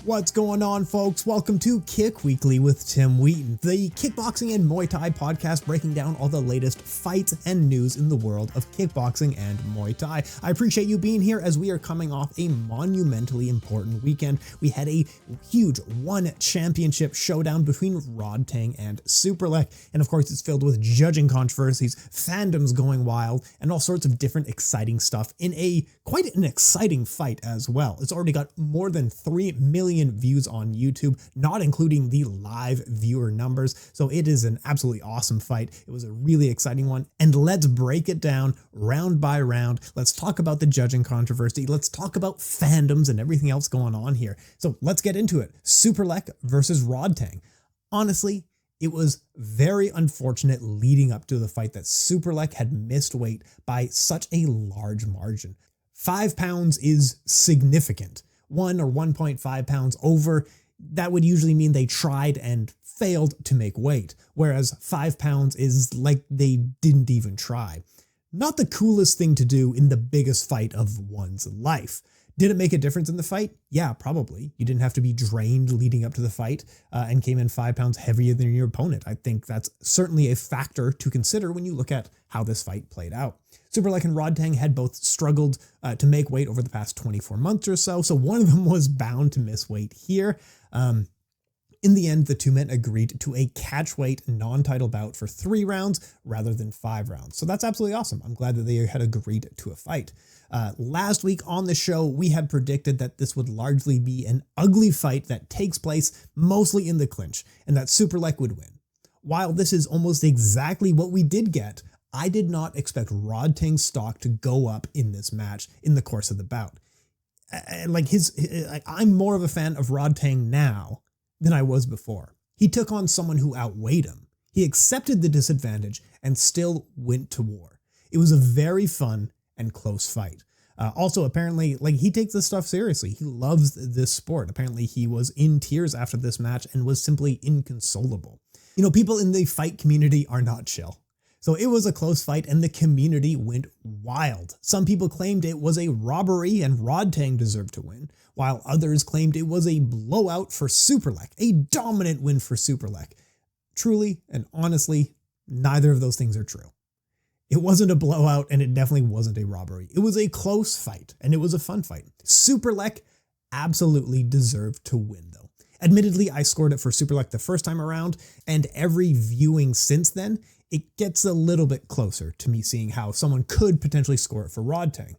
What's going on, folks? Welcome to Kick Weekly with Tim Wheaton, the Kickboxing and Muay Thai podcast breaking down all the latest fights and news in the world of kickboxing and Muay Thai. I appreciate you being here as we are coming off a monumentally important weekend. We had a huge one championship showdown between Rodtang and Superlek, and of course it's filled with judging controversies, fandoms going wild, and all sorts of different exciting stuff in quite an exciting fight as well. It's already got more than 3 million views on YouTube, not including the live viewer numbers. So it is an absolutely awesome fight. It was a really exciting one. And let's break it down round by round. Let's talk about the judging controversy. Let's talk about fandoms and everything else going on here. So let's get into it. Superlek versus Rodtang. Honestly, it was very unfortunate leading up to the fight that Superlek had missed weight by such a large margin. 5 pounds is significant. 1 or 1.5 pounds over, that would usually mean they tried and failed to make weight, whereas 5 pounds is like they didn't even try. Not the coolest thing to do in the biggest fight of one's life. Did it make a difference in the fight? Yeah, probably. You didn't have to be drained leading up to the fight and came in 5 pounds heavier than your opponent. I think that's certainly a factor to consider when you look at how this fight played out. Superlek and Rodtang had both struggled to make weight over the past 24 months or so one of them was bound to miss weight here. In the end, the two men agreed to a catch-weight non-title bout for 3 rounds rather than 5 rounds. So that's absolutely awesome. I'm glad that they had agreed to a fight. Last week on the show, we had predicted that this would largely be an ugly fight that takes place mostly in the clinch, and that Superlek would win. While this is almost exactly what we did get, I did not expect Rodtang's stock to go up in this match in the course of the bout. I'm more of a fan of Rodtang now than I was before. He took on someone who outweighed him. He accepted the disadvantage and still went to war. It was a very fun and close fight. Also, apparently, he takes this stuff seriously. He loves this sport. Apparently, he was in tears after this match and was simply inconsolable. You know, people in the fight community are not chill. So it was a close fight and the community went wild. Some people claimed it was a robbery and Rodtang deserved to win, while others claimed it was a blowout for Superlek, a dominant win for Superlek. Truly and honestly, neither of those things are true. It wasn't a blowout and it definitely wasn't a robbery. It was a close fight and it was a fun fight. Superlek absolutely deserved to win though. Admittedly, I scored it for Superlek the first time around, and every viewing since then, it gets a little bit closer to me seeing how someone could potentially score it for Rodtang.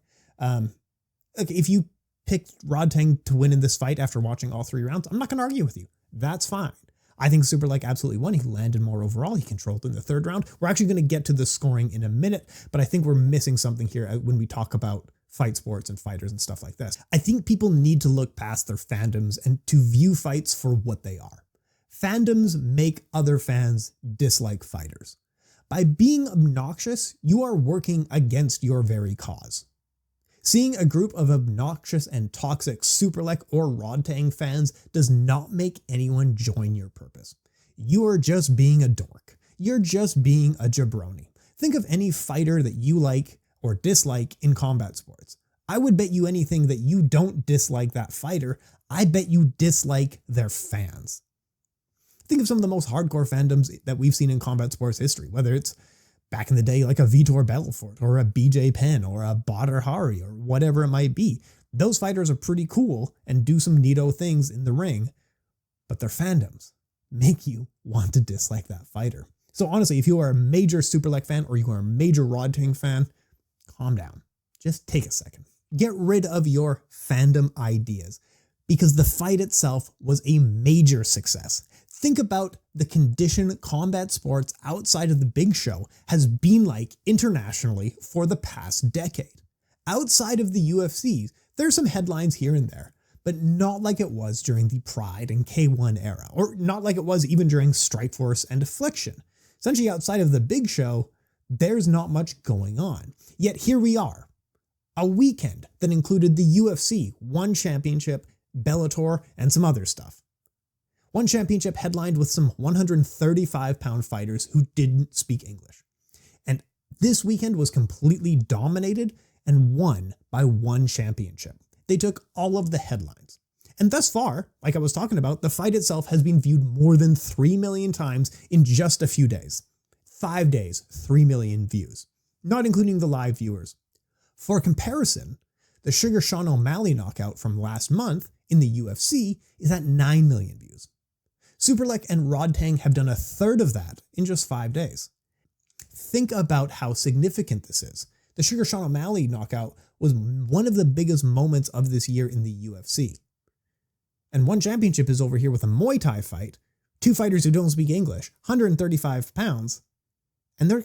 If you picked Rodtang to win in this fight after watching all 3 rounds, I'm not going to argue with you. That's fine. I think Superlek absolutely won. He landed more overall. He controlled in the 3rd round. We're actually going to get to the scoring in a minute, but I think we're missing something here when we talk about fight sports and fighters and stuff like this. I think people need to look past their fandoms and to view fights for what they are. Fandoms make other fans dislike fighters. By being obnoxious, you are working against your very cause. Seeing a group of obnoxious and toxic Superlek or Rodtang fans does not make anyone join your purpose. You are just being a dork. You're just being a jabroni. Think of any fighter that you like or dislike in combat sports. I would bet you anything that you don't dislike that fighter. I bet you dislike their fans. Think of some of the most hardcore fandoms that we've seen in combat sports history, whether it's back in the day like a Vitor Belfort or a BJ Penn or a Badr Hari or whatever it might be. Those fighters are pretty cool and do some neato things in the ring, but their fandoms make you want to dislike that fighter. So honestly, if you are a major Superlek fan or you are a major Rodtang fan, calm down. Just take a second. Get rid of your fandom ideas because the fight itself was a major success. Think about the condition combat sports outside of the big show has been like internationally for the past decade. Outside of the UFC, there's some headlines here and there, but not like it was during the Pride and K1 era, or not like it was even during Strikeforce and Affliction. Essentially outside of the big show, there's not much going on. Yet here we are, a weekend that included the UFC, one championship, Bellator, and some other stuff. One championship headlined with some 135-pound fighters who didn't speak English. And this weekend was completely dominated and won by one championship. They took all of the headlines. And thus far, like I was talking about, the fight itself has been viewed more than 3 million times in just a few days. 5 days, 3 million views, not including the live viewers. For comparison, the Sugar Sean O'Malley knockout from last month in the UFC is at 9 million views. Superlek and Rodtang have done a third of that in just 5 days. Think about how significant this is. The Sugar Sean O'Malley knockout was one of the biggest moments of this year in the UFC. And one championship is over here with a Muay Thai fight, 2 fighters who don't speak English, 135 pounds, and they're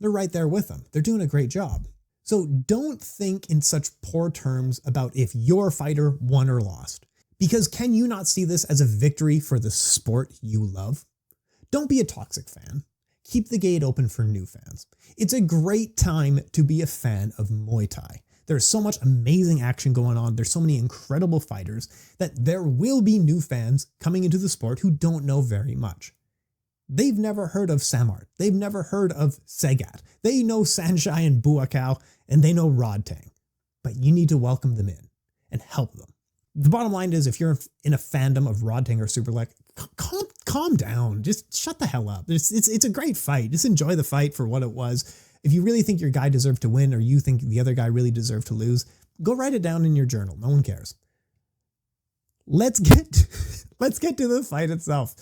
right there with them. They're doing a great job. So don't think in such poor terms about if your fighter won or lost, because can you not see this as a victory for the sport you love? Don't be a toxic fan. Keep the gate open for new fans. It's a great time to be a fan of Muay Thai. There's so much amazing action going on. There's so many incredible fighters that there will be new fans coming into the sport who don't know very much. They've never heard of Samart. They've never heard of Sagat. They know Sanshai and Buakaw, and they know Rodtang. But you need to welcome them in and help them. The bottom line is, if you're in a fandom of Rodtang or Superlek, calm down. Just shut the hell up. It's a great fight. Just enjoy the fight for what it was. If you really think your guy deserved to win, or you think the other guy really deserved to lose, go write it down in your journal. No one cares. Let's get to the fight itself.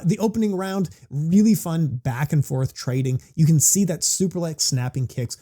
The opening round, really fun back and forth trading. You can see that Superlek snapping kicks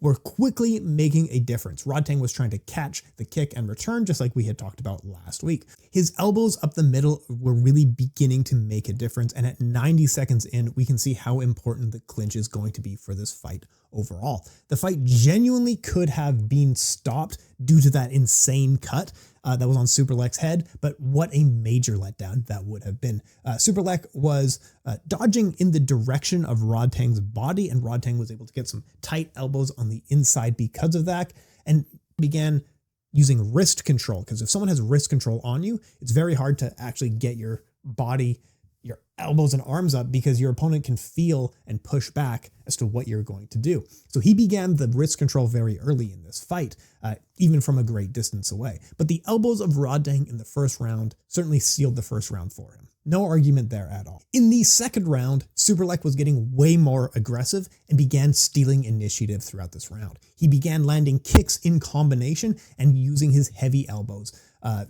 were quickly making a difference. Rodtang was trying to catch the kick and return, just like we had talked about last week. His elbows up the middle were really beginning to make a difference, and at 90 seconds in, we can see how important the clinch is going to be for this fight overall. The fight genuinely could have been stopped due to that insane cut that was on Superlek's head, but what a major letdown that would have been. Superlek was dodging in the direction of Rodtang's body, and Rodtang was able to get some tight elbows on the inside because of that, and began using wrist control, because if someone has wrist control on you, it's very hard to actually get your body, your elbows and arms up, because your opponent can feel and push back as to what you're going to do. So he began the wrist control very early in this fight, even from a great distance away. But the elbows of Rodtang in the first round certainly sealed the first round for him. No argument there at all. In the second round, Superlek was getting way more aggressive and began stealing initiative throughout this round. He began landing kicks in combination and using his heavy elbows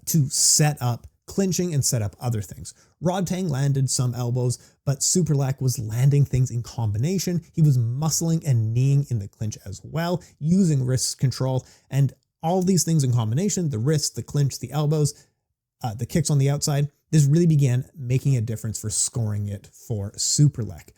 to set up clinching and set up other things. Rodtang landed some elbows, but Superlek was landing things in combination. He was muscling and kneeing in the clinch as well, using wrist control, and all these things in combination, the wrists, the clinch, the elbows, the kicks on the outside, this really began making a difference for scoring it for Superlek.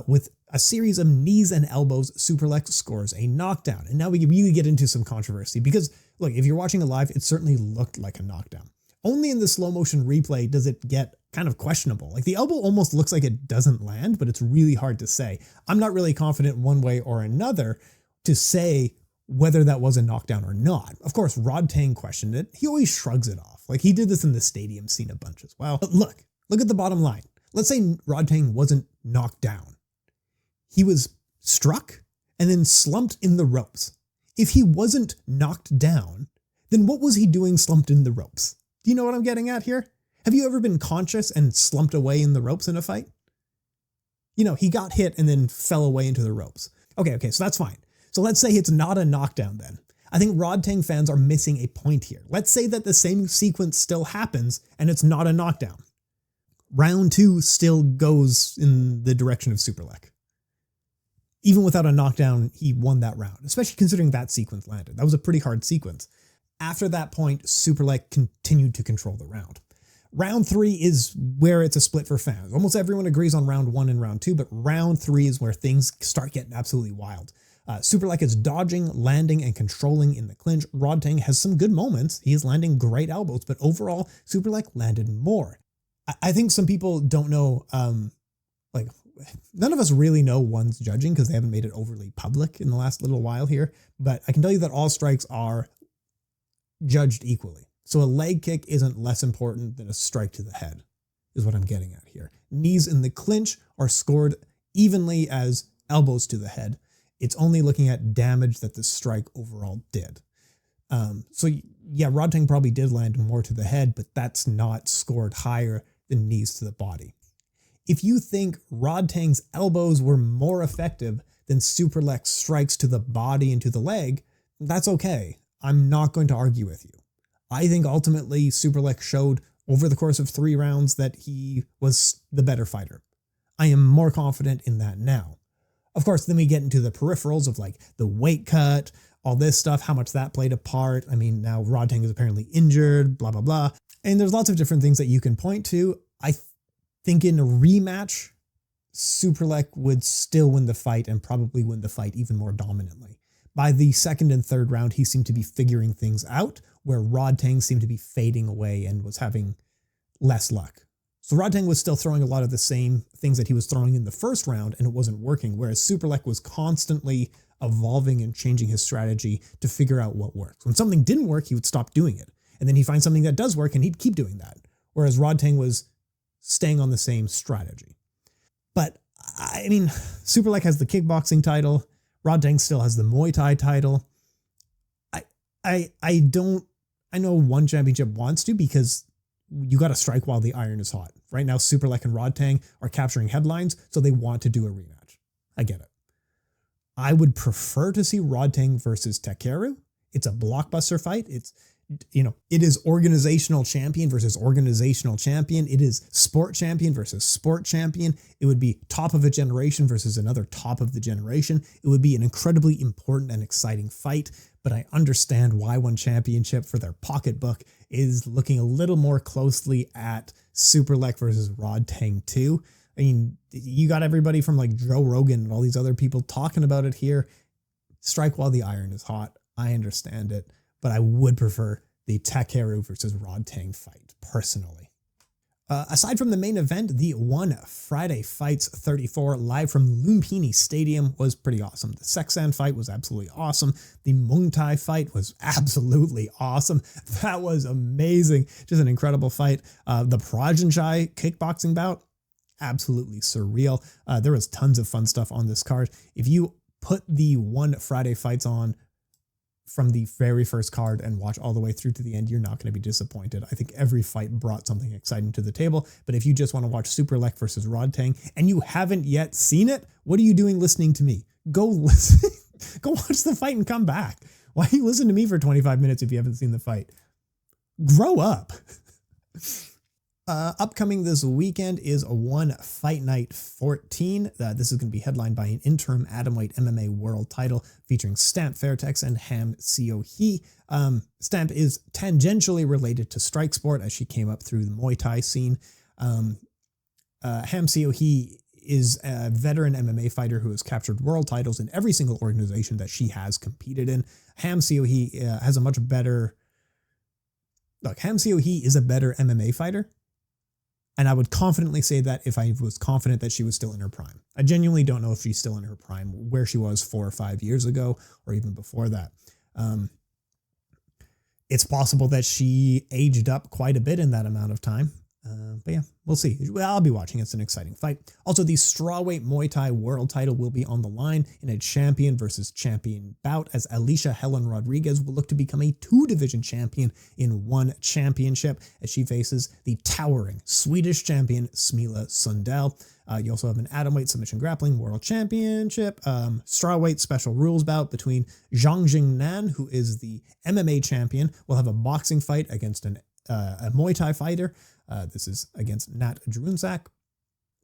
With a series of knees and elbows, Superlek scores a knockdown. And now we can really get into some controversy, because look, if you're watching it live, it certainly looked like a knockdown. Only in the slow motion replay does it get kind of questionable. Like, the elbow almost looks like it doesn't land, but it's really hard to say. I'm not really confident one way or another to say whether that was a knockdown or not. Of course, Rodtang questioned it. He always shrugs it off. Like, he did this in the stadium scene a bunch as well. But look at the bottom line. Let's say Rodtang wasn't knocked down. He was struck and then slumped in the ropes. If he wasn't knocked down, then what was he doing slumped in the ropes? Do you know what I'm getting at here? Have you ever been conscious and slumped away in the ropes in a fight? You know, he got hit and then fell away into the ropes. Okay, so that's fine. So let's say it's not a knockdown then. I think Rodtang fans are missing a point here. Let's say that the same sequence still happens and it's not a knockdown. Round 2 still goes in the direction of Superlek. Even without a knockdown, he won that round, especially considering that sequence landed. That was a pretty hard sequence. After that point, Superlek continued to control the round. Round 3 is where it's a split for fans. Almost everyone agrees on round 1 and round 2, but round 3 is where things start getting absolutely wild. Superlek is dodging, landing, and controlling in the clinch. Rodtang has some good moments. He is landing great elbows, but overall, Superlek landed more. I think some people don't know, none of us really know one's judging because they haven't made it overly public in the last little while here, but I can tell you that all strikes are judged equally. So a leg kick isn't less important than a strike to the head, is what I'm getting at here. Knees in the clinch are scored evenly as elbows to the head. It's only looking at damage that the strike overall did. So yeah, Rodtang probably did land more to the head, but that's not scored higher than knees to the body. If you think Rodtang's elbows were more effective than Superlek's strikes to the body and to the leg, that's okay. I'm not going to argue with you. I think ultimately Superlek showed over the course of 3 rounds that he was the better fighter. I am more confident in that now. Of course, then we get into the peripherals of like the weight cut, all this stuff, how much that played a part. I mean, now Rodtang is apparently injured, blah, blah, blah. And there's lots of different things that you can point to. I think in a rematch, Superlek would still win the fight and probably win the fight even more dominantly. By the 2nd and 3rd round, he seemed to be figuring things out, where Rodtang seemed to be fading away and was having less luck. So Rodtang was still throwing a lot of the same things that he was throwing in the 1st round, and it wasn't working, whereas Superlek was constantly evolving and changing his strategy to figure out what works. When something didn't work, he would stop doing it, and then he'd find something that does work, and he'd keep doing that, whereas Rodtang was staying on the same strategy. But, I mean, Superlek has the kickboxing title, Rodtang still has the Muay Thai title. I know one championship wants to, because you got to strike while the iron is hot. Right now, Superlek and Rodtang are capturing headlines, so they want to do a rematch. I get it. I would prefer to see Rodtang versus Takeru. It's a blockbuster fight. It's, it is organizational champion versus organizational champion. It is sport champion versus sport champion. It would be top of a generation versus another top of the generation. It would be an incredibly important and exciting fight, but I understand why one championship for their pocketbook is looking a little more closely at Superlek versus Rodtang too. I mean, you got everybody from like Joe Rogan and all these other people talking about it here. Strike while the iron is hot. I understand it, but I would prefer the Takeru versus Rodtang fight personally. Aside from the main event, the One Friday Fights 34 live from Lumpini Stadium was pretty awesome. The Sexan fight was absolutely awesome. The Muay Thai fight was absolutely awesome. That was amazing. Just an incredible fight. The Prajanchai kickboxing bout, absolutely surreal. There was tons of fun stuff on this card. If you put the One Friday Fights on from the very first card and watch all the way through to the end, you're not going to be disappointed. I think every fight brought something exciting to the table. But if you just want to watch Superlek versus Rodtang and you haven't yet seen it, what are you doing listening to me? Go listen, go watch the fight and come back. Why you listen to me for 25 minutes if you haven't seen the fight? Grow up. Upcoming this weekend is a One Fight Night 14. This is going to be headlined by an interim atomweight MMA world title featuring Stamp Fairtex and Ham Seo Hee. Stamp is tangentially related to Strike Sport as she came up through the Muay Thai scene. Ham Seo Hee is a veteran MMA fighter who has captured world titles in every single organization that she has competed in. Ham Seo Hee has a much better... Look, Ham Seo Hee is a better MMA fighter. And I would confidently say that if I was confident that she was still in her prime. I genuinely don't know if she's still in her prime, where she was 4 or 5 years ago, or even before that. It's possible that she aged up quite a bit in that amount of time. But yeah, we'll see. Well, I'll be watching. It's an exciting fight. Also, the strawweight Muay Thai world title will be on the line in a champion versus champion bout, as Alicia Helen Rodriguez will look to become a 2-division champion in one championship as she faces the towering Swedish champion Smila Sundell. You also have an atomweight submission grappling world championship, strawweight special rules bout between Zhang Jingnan, who is the MMA champion, will have a boxing fight against a Muay Thai fighter. This is against Nat Drunzak.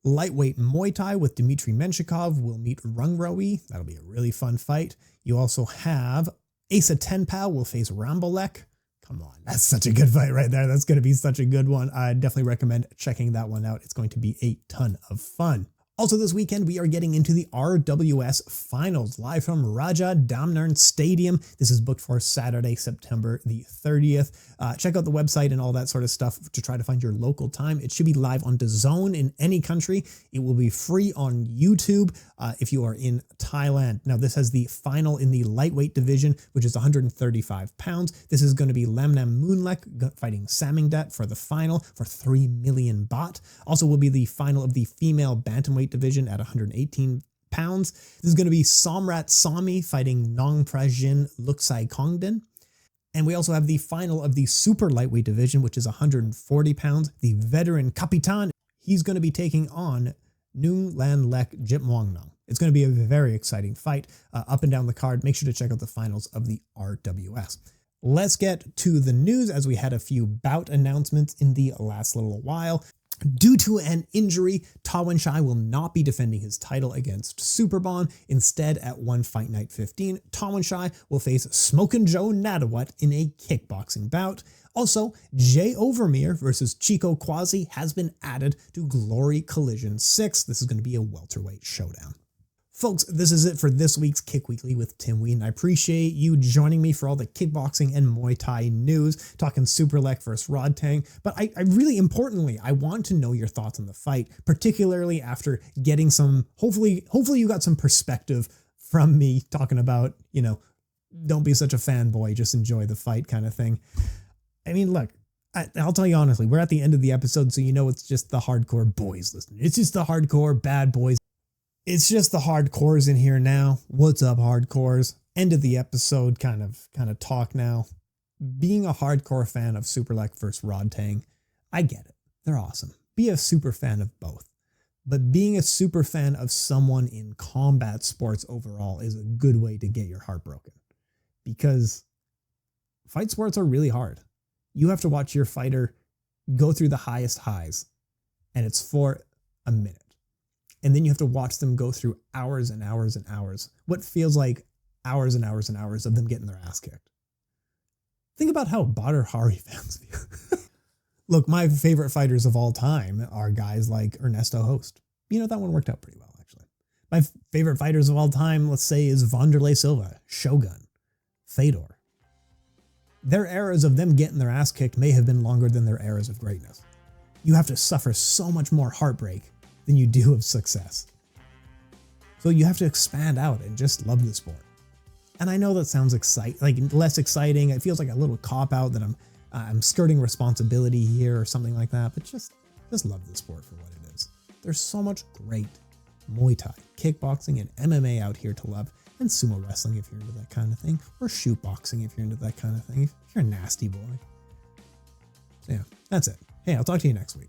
Lightweight Muay Thai with Dmitry Menshikov will meet Rung Roi. That'll be a really fun fight. You also have Asa Tenpao will face Rambolek. Come on, that's such a good fight right there. That's going to be such a good one. I definitely recommend checking that one out. It's going to be a ton of fun. Also this weekend, we are getting into the RWS Finals live from Raja Damnern Stadium. This is booked for Saturday, September the 30th. Check out the website and all that sort of stuff to try to find your local time. It should be live on DAZN in any country. It will be free on YouTube if you are in Thailand. Now, this has the final in the lightweight division, which is 135 pounds. This is going to be Lamnam Moonlek fighting Samingdat for the final for 3 million baht. Also will be the final of the female bantamweight division at 118 pounds. This is going to be Somrat Sami fighting Nong Prajin Luksai Kongden. And we also have the final of the super lightweight division, which is 140 pounds. The veteran Kapitan, he's going to be taking on Nung Lan Lek Jitmuangnong. It's going to be a very exciting fight up and down the card. Make sure to check out the finals of the RWS. Let's get to the news, as we had a few bout announcements in the last little while. Due to an injury, Tawanshai will not be defending his title against Superbon. Instead, at One Fight Night 15, Tawanshai will face Smokin' Joe Nadawat in a kickboxing bout. Also, Jay Overmere versus Chico Quasi has been added to Glory Collision 6. This is going to be a welterweight showdown. Folks, this is it for this week's Kick Weekly with Tim Wheaton. I appreciate you joining me for all the kickboxing and Muay Thai news, talking Superlek versus Rodtang. But I really importantly, I want to know your thoughts on the fight, particularly after getting some, hopefully you got some perspective from me talking about, don't be such a fanboy, just enjoy the fight kind of thing. I mean, look, I'll tell you honestly, we're at the end of the episode, so it's just the hardcore boys listening. It's just the hardcore bad boys. It's just the hardcores in here now. What's up, hardcores? End of the episode kind of talk now. Being a hardcore fan of Superlek versus Rodtang, I get it. They're awesome. Be a super fan of both. But being a super fan of someone in combat sports overall is a good way to get your heart broken. Because fight sports are really hard. You have to watch your fighter go through the highest highs, and it's for a minute. And then you have to watch them go through hours and hours and hours. What feels like hours and hours and hours of them getting their ass kicked. Think about how Badr Hari fans feel. Look, my favorite fighters of all time are guys like Ernesto Host. That one worked out pretty well, actually. My favorite fighters of all time, let's say, is Wanderlei Silva, Shogun, Fedor. Their eras of them getting their ass kicked may have been longer than their eras of greatness. You have to suffer so much more heartbreak than you do of success. So you have to expand out and just love the sport. And I know that sounds less exciting. It feels like a little cop-out that I'm skirting responsibility here or something like that, but just love the sport for what it is. There's so much great Muay Thai, kickboxing, and MMA out here to love, and sumo wrestling if you're into that kind of thing, or shoot boxing if you're into that kind of thing, if you're a nasty boy. So yeah, that's it. Hey, I'll talk to you next week.